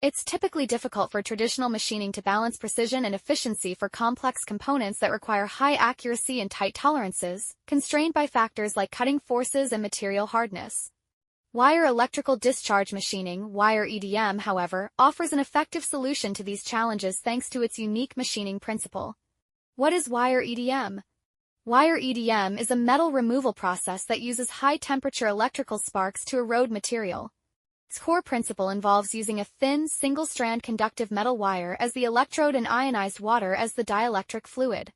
It's typically difficult for traditional machining to balance precision and efficiency for complex components that require high accuracy and tight tolerances, constrained by factors like cutting forces and material hardness. Wire electrical discharge machining, wire EDM, however, offers an effective solution to these challenges thanks to its unique machining principle. What is wire EDM? Wire EDM is a metal removal process that uses high-temperature electrical sparks to erode material. Its core principle involves using a thin, single-strand conductive metal wire as the electrode and ionized water as the dielectric fluid.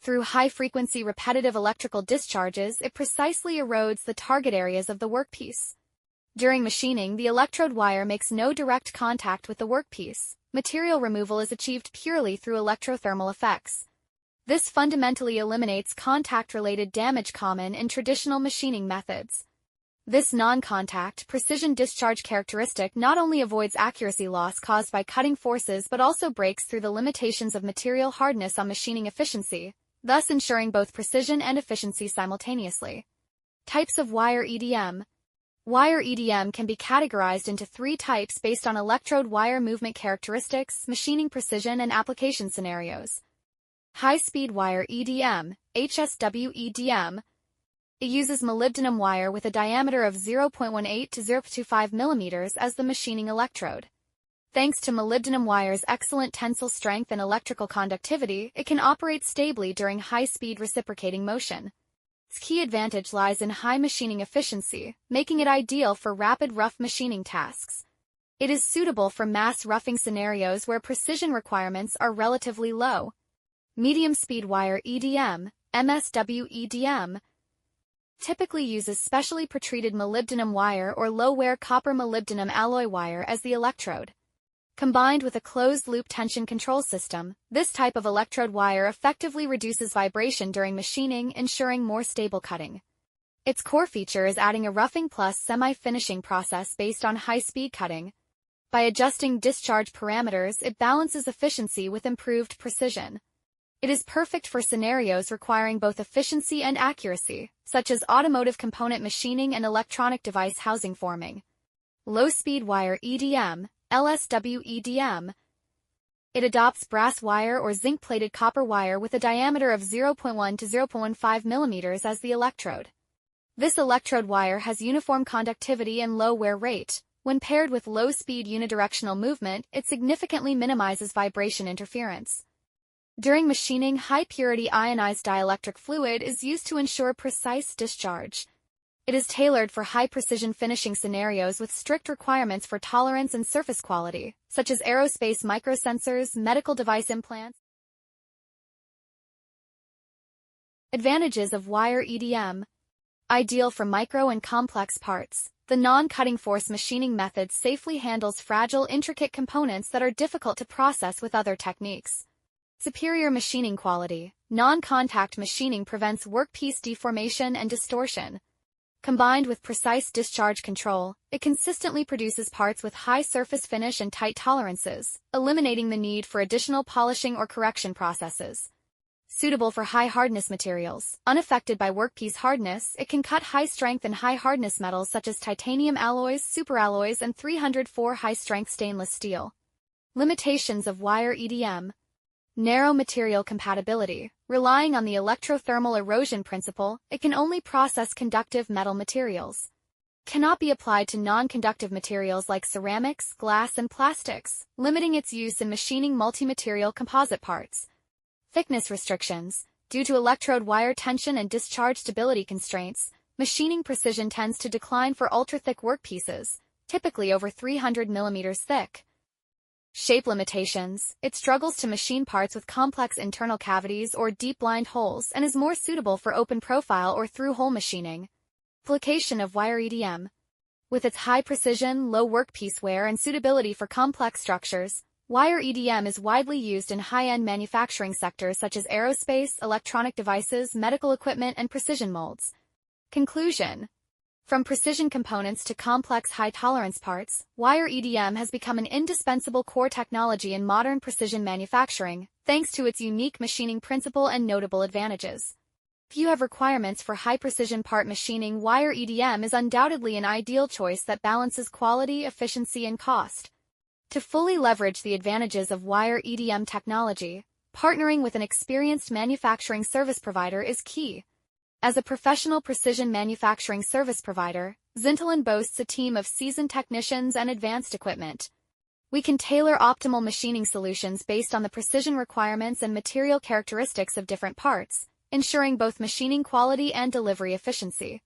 Through high-frequency repetitive electrical discharges, it precisely erodes the target areas of the workpiece. During machining, the electrode wire makes no direct contact with the workpiece. Material removal is achieved purely through electrothermal effects. This fundamentally eliminates contact-related damage common in traditional machining methods. This non-contact, precision discharge characteristic not only avoids accuracy loss caused by cutting forces but also breaks through the limitations of material hardness on machining efficiency, thus ensuring both precision and efficiency simultaneously. Types of wire EDM. Wire EDM can be categorized into three types based on electrode wire movement characteristics, machining precision, and application scenarios. High-speed wire EDM, HSW EDM. It uses molybdenum wire with a diameter of 0.18 to 0.25 mm as the machining electrode. Thanks to molybdenum wire's excellent tensile strength and electrical conductivity, it can operate stably during high-speed reciprocating motion. Its key advantage lies in high machining efficiency, making it ideal for rapid rough machining tasks. It is suitable for mass roughing scenarios where precision requirements are relatively low. Medium-speed wire EDM, MSW EDM, typically uses specially pretreated molybdenum wire or low-wear copper molybdenum alloy wire as the electrode. Combined with a closed-loop tension control system, this type of electrode wire effectively reduces vibration during machining, ensuring more stable cutting. Its core feature is adding a roughing plus semi-finishing process based on high-speed cutting. By adjusting discharge parameters, it balances efficiency with improved precision. It is perfect for scenarios requiring both efficiency and accuracy, such as automotive component machining and electronic device housing forming. Low-speed wire EDM, LSW EDM. It adopts brass wire or zinc-plated copper wire with a diameter of 0.1 to 0.15 mm as the electrode. This electrode wire has uniform conductivity and low wear rate. When paired with low-speed unidirectional movement, it significantly minimizes vibration interference. During machining, high-purity ionized dielectric fluid is used to ensure precise discharge. It is tailored for high-precision finishing scenarios with strict requirements for tolerance and surface quality, such as aerospace microsensors, medical device implants. Advantages of wire EDM. Ideal for micro and complex parts. The non-cutting force machining method safely handles fragile, intricate components that are difficult to process with other techniques. Superior machining quality. Non-contact machining prevents workpiece deformation and distortion. Combined with precise discharge control, it consistently produces parts with high surface finish and tight tolerances, eliminating the need for additional polishing or correction processes. Suitable for high-hardness materials. Unaffected by workpiece hardness, it can cut high-strength and high-hardness metals such as titanium alloys, superalloys, and 304 high-strength stainless steel. Limitations of wire EDM. Narrow material compatibility. Relying on the electrothermal erosion principle, it can only process conductive metal materials. Cannot be applied to non-conductive materials like ceramics, glass, and plastics, limiting its use in machining multi-material composite parts. Thickness restrictions. Due to electrode wire tension and discharge stability constraints, machining precision tends to decline for ultra-thick workpieces, typically over 300 mm thick. Shape limitations. It struggles to machine parts with complex internal cavities or deep blind holes and is more suitable for open profile or through-hole machining. Application of wire EDM. With its high precision, low workpiece wear, and suitability for complex structures, wire EDM is widely used in high-end manufacturing sectors such as aerospace, electronic devices, medical equipment, and precision molds. Conclusion. From precision components to complex high-tolerance parts, wire EDM has become an indispensable core technology in modern precision manufacturing, thanks to its unique machining principle and notable advantages. If you have requirements for high-precision part machining, wire EDM is undoubtedly an ideal choice that balances quality, efficiency, and cost. To fully leverage the advantages of wire EDM technology, partnering with an experienced manufacturing service provider is key. As a professional precision manufacturing service provider, Zintilon boasts a team of seasoned technicians and advanced equipment. We can tailor optimal machining solutions based on the precision requirements and material characteristics of different parts, ensuring both machining quality and delivery efficiency.